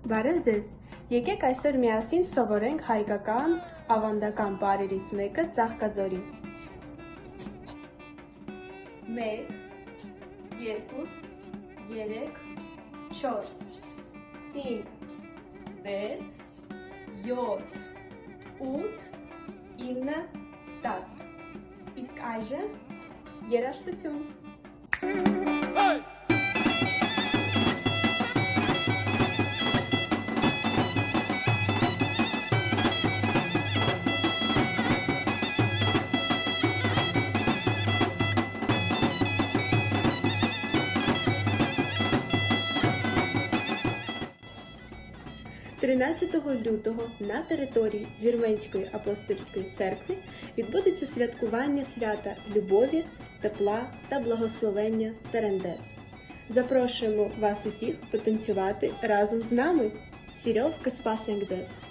Բարև ձեզ, եկեք այսօր միասին սովորենք հայկական ավանդական պարերից մեկը Ծաղկաձորին։ 1, 2, 3, 4, 5, 6, 7, 8, 9, 10, իսկ այժմ երաժշտություն։ «13 лютого на території Вірменської апостольської церкви відбудеться святкування свята любові, тепла та благословення Терендес. Запрошуємо вас усіх потанцювати разом з нами. Сірьовка спасенгдес!